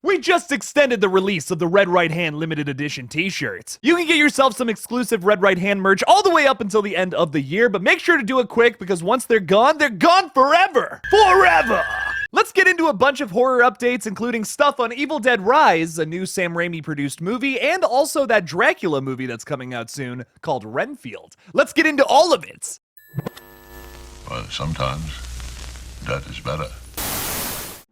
We just extended the release of the Red Right Hand limited edition t-shirts. You can get yourself some exclusive Red Right Hand merch all the way up until the end of the year, but make sure to do it quick because once they're gone forever. Forever! Let's get into a bunch of horror updates, including stuff on Evil Dead Rise, a new Sam Raimi produced movie, and also that Dracula movie that's coming out soon called Renfield. Let's get into all of it! Well, sometimes that is better.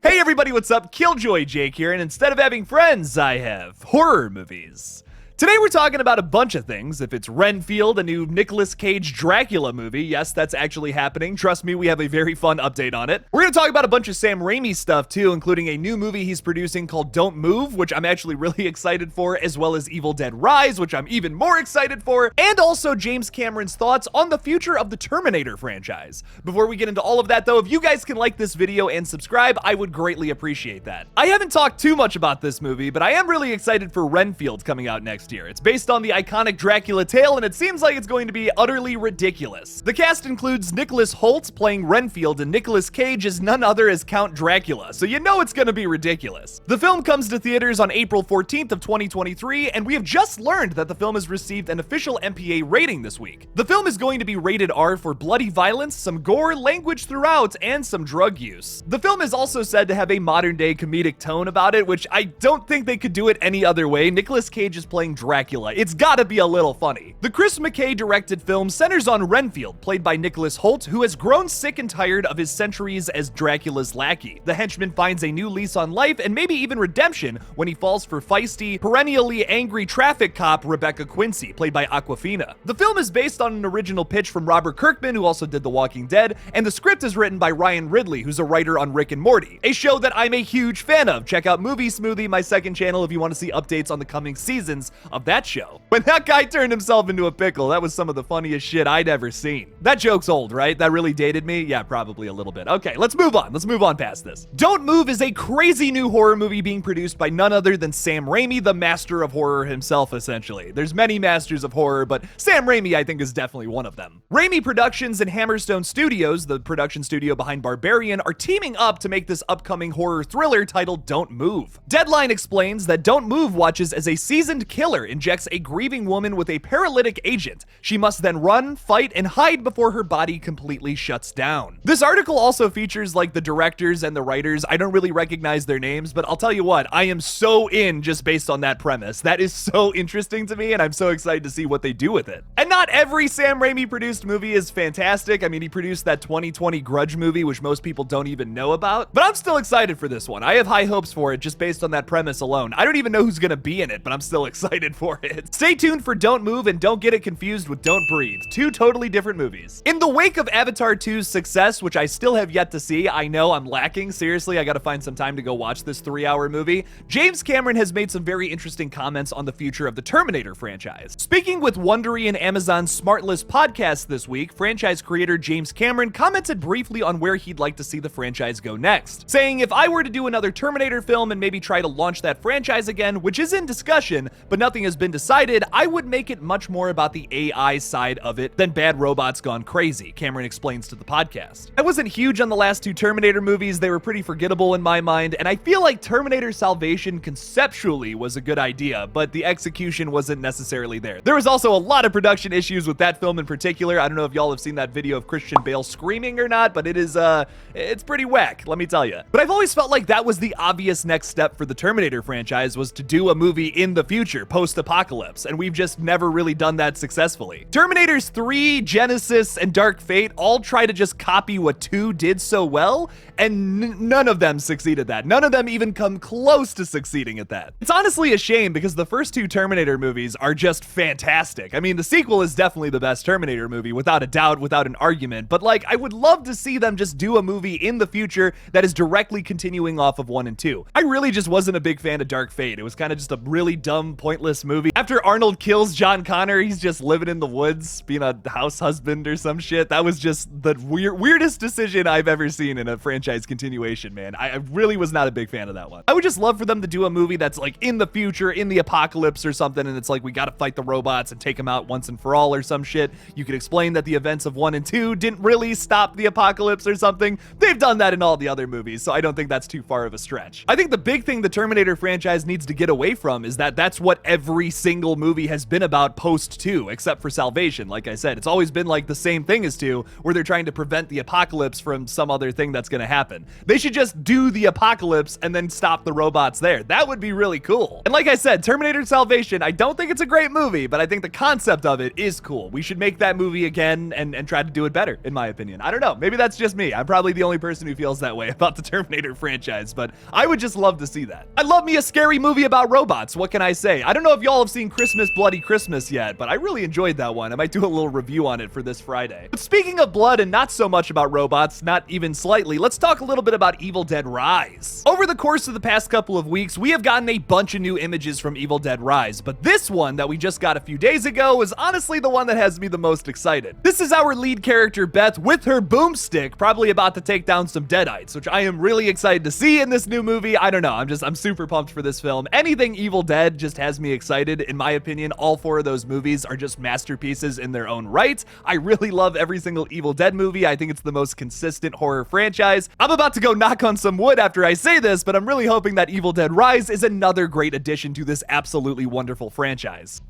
Hey everybody, what's up? Killjoy Jake here, and instead of having friends, I have horror movies. Today we're talking about a bunch of things. If it's Renfield, a new Nicolas Cage Dracula movie, yes, that's actually happening. Trust me, we have a very fun update on it. We're gonna talk about a bunch of Sam Raimi stuff too, including a new movie he's producing called Don't Move, which I'm actually really excited for, as well as Evil Dead Rise, which I'm even more excited for, and also James Cameron's thoughts on the future of the Terminator franchise. Before we get into all of that though, if you guys can like this video and subscribe, I would greatly appreciate that. I haven't talked too much about this movie, but I am really excited for Renfield coming out next year. It's based on the iconic Dracula tale, and it seems like it's going to be utterly ridiculous. The cast includes Nicholas Hoult playing Renfield, and Nicolas Cage is none other as Count Dracula, so you know it's gonna be ridiculous. The film comes to theaters on April 14th of 2023, and we have just learned that the film has received an official MPA rating this week. The film is going to be rated R for bloody violence, some gore, language throughout, and some drug use. The film is also said to have a modern-day comedic tone about it, which I don't think they could do it any other way. Nicolas Cage is playing Dracula. It's gotta be a little funny. The Chris McKay directed film centers on Renfield, played by Nicholas Hoult, who has grown sick and tired of his centuries as Dracula's lackey. The henchman finds a new lease on life and maybe even redemption when he falls for feisty, perennially angry traffic cop Rebecca Quincy, played by Awkwafina. The film is based on an original pitch from Robert Kirkman, who also did The Walking Dead, and the script is written by Ryan Ridley, who's a writer on Rick and Morty, a show that I'm a huge fan of. Check out Movie Smoothie, my second channel, if you want to see updates on the coming seasons of that show. When that guy turned himself into a pickle, that was some of the funniest shit I'd ever seen. That joke's old, right? That really dated me? Yeah, probably a little bit. Okay, let's move on. Let's move on past this. Don't Move is a crazy new horror movie being produced by none other than Sam Raimi, the master of horror himself, essentially. There's many masters of horror, but Sam Raimi, I think, is definitely one of them. Raimi Productions and Hammerstone Studios, the production studio behind Barbarian, are teaming up to make this upcoming horror thriller titled Don't Move. Deadline explains that Don't Move watches as a seasoned killer injects a grieving woman with a paralytic agent. She must then run, fight, and hide before her body completely shuts down. This article also features like the directors and the writers. I don't really recognize their names, but I'll tell you what, I am so in just based on that premise. That is so interesting to me, and I'm so excited to see what they do with it. And not every Sam Raimi produced movie is fantastic. I mean, he produced that 2020 Grudge movie, which most people don't even know about, but I'm still excited for this one. I have high hopes for it just based on that premise alone. I don't even know who's gonna be in it, but I'm still excited for it. Stay tuned for Don't Move, and don't get it confused with Don't Breathe. Two totally different movies. In the wake of Avatar 2's success, which I still have yet to see, I know I'm lacking. Seriously, I gotta find some time to go watch this 3-hour movie. James Cameron has made some very interesting comments on the future of the Terminator franchise. Speaking with Wondery and Amazon's SmartList podcast this week, franchise creator James Cameron commented briefly on where he'd like to see the franchise go next, saying, "If I were to do another Terminator film and maybe try to launch that franchise again, which is in discussion, but nothing has been decided, I would make it much more about the AI side of it than bad robots gone crazy," Cameron explains to the podcast. "I wasn't huge on the last two Terminator movies. They were pretty forgettable in my mind, and I feel like Terminator Salvation conceptually was a good idea, but the execution wasn't necessarily there. There was also a lot of production issues with that film in particular. I don't know if y'all have seen that video of Christian Bale screaming or not, but it's pretty whack, let me tell you. But I've always felt like that was the obvious next step for the Terminator franchise, was to do a movie in the future, post-apocalypse, and we've just never really done that successfully. Terminators 3, Genesis, and Dark Fate all try to just copy what 2 did so well, and none of them succeed at that. None of them even come close to succeeding at that. It's honestly a shame because the first 2 Terminator movies are just fantastic. I mean, the sequel is definitely the best Terminator movie, without a doubt, without an argument, but like, I would love to see them just do a movie in the future that is directly continuing off of 1 and 2. I really just wasn't a big fan of Dark Fate. It was kind of just a really dumb, pointless pointless movie. After Arnold kills John Connor, he's just living in the woods, being a house husband or some shit. That was just the weirdest decision I've ever seen in a franchise continuation, man. I really was not a big fan of that one. I would just love for them to do a movie that's like in the future, in the apocalypse or something, and it's like we gotta fight the robots and take them out once and for all or some shit. You could explain that the events of 1 and 2 didn't really stop the apocalypse or something. They've done that in all the other movies, so I don't think that's too far of a stretch. I think the big thing the Terminator franchise needs to get away from is that that's what every single movie has been about post 2, except for Salvation. Like I said, it's always been like the same thing as 2, where they're trying to prevent the apocalypse from some other thing that's gonna happen. They should just do the apocalypse and then stop the robots there. That would be really cool. And like I said, Terminator Salvation, I don't think it's a great movie, but I think the concept of it is cool. We should make that movie again and try to do it better, in my opinion. I don't know, maybe that's just me. I'm probably the only person who feels that way about the Terminator franchise, but I would just love to see that. I love me a scary movie about robots. What can I say? I don't know if y'all have seen Christmas Bloody Christmas yet, but I really enjoyed that one. I might do a little review on it for this Friday. But speaking of blood and not so much about robots, not even slightly, let's talk a little bit about Evil Dead Rise. Over the course of the past couple of weeks, we have gotten a bunch of new images from Evil Dead Rise, but this one that we just got a few days ago is honestly the one that has me the most excited. This is our lead character Beth with her boomstick, probably about to take down some deadites, which I am really excited to see in this new movie. I don't know, I'm super pumped for this film. Anything Evil Dead just has me excited. In my opinion, all 4 of those movies are just masterpieces in their own right. I really love every single Evil Dead movie. I think it's the most consistent horror franchise. I'm about to go knock on some wood after I say this, but I'm really hoping that Evil Dead Rise is another great addition to this absolutely wonderful franchise.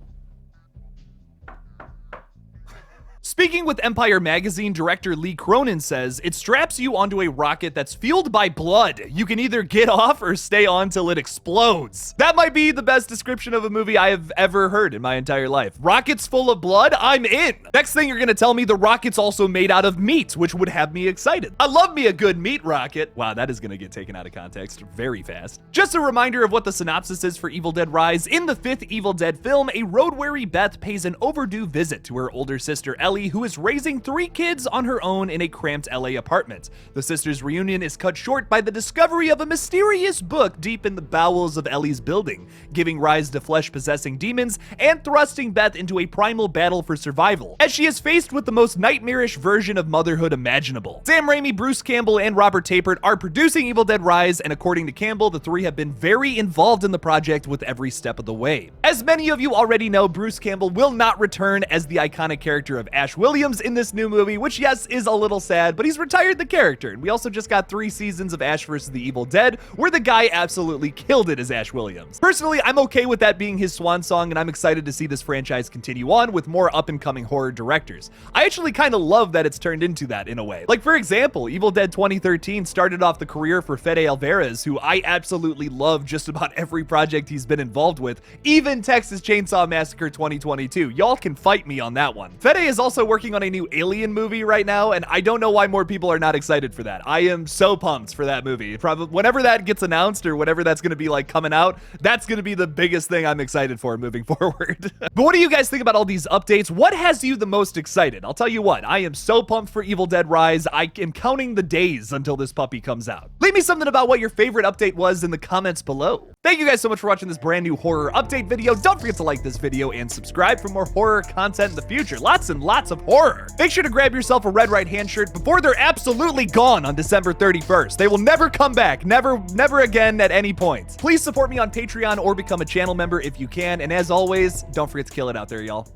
Speaking with Empire Magazine, director Lee Cronin says, it straps you onto a rocket that's fueled by blood. You can either get off or stay on till it explodes. That might be the best description of a movie I have ever heard in my entire life. Rockets full of blood? I'm in. Next thing you're gonna tell me the rocket's also made out of meat, which would have me excited. I love me a good meat rocket. Wow, that is gonna get taken out of context very fast. Just a reminder of what the synopsis is for Evil Dead Rise. In the 5th Evil Dead film, a road-weary Beth pays an overdue visit to her older sister Ellie, who is raising 3 kids on her own in a cramped LA apartment. The sisters' reunion is cut short by the discovery of a mysterious book deep in the bowels of Ellie's building, giving rise to flesh-possessing demons and thrusting Beth into a primal battle for survival, as she is faced with the most nightmarish version of motherhood imaginable. Sam Raimi, Bruce Campbell, and Robert Tapert are producing Evil Dead Rise, and according to Campbell, the 3 have been very involved in the project with every step of the way. As many of you already know, Bruce Campbell will not return as the iconic character of Ash Williams in this new movie, which yes, is a little sad, but he's retired the character, and we also just got 3 seasons of Ash vs. the Evil Dead, where the guy absolutely killed it as Ash Williams. Personally, I'm okay with that being his swan song, and I'm excited to see this franchise continue on with more up-and-coming horror directors. I actually kind of love that it's turned into that in a way. Like, for example, Evil Dead 2013 started off the career for Fede Alvarez, who I absolutely love just about every project he's been involved with, even Texas Chainsaw Massacre 2022. Y'all can fight me on that one. Fede is also working on a new Alien movie right now, and I don't know why more people are not excited for that. I am so pumped for that movie. Probably whenever that gets announced or whatever that's going to be like coming out, that's going to be the biggest thing I'm excited for moving forward. But what do you guys think about all these updates? What has you the most excited? I'll tell you what, I am so pumped for Evil Dead Rise. I am counting the days until this puppy comes out. Leave me something about what your favorite update was in the comments below. Thank you guys so much for watching this brand new horror update video. Don't forget to like this video and subscribe for more horror content in the future. Lots and lots of horror. Make sure to grab yourself a Red Right Hand shirt before they're absolutely gone on December 31st. They will never come back. Never again at any point. Please support me on Patreon or become a channel member if you can. And as always, don't forget to kill it out there, y'all.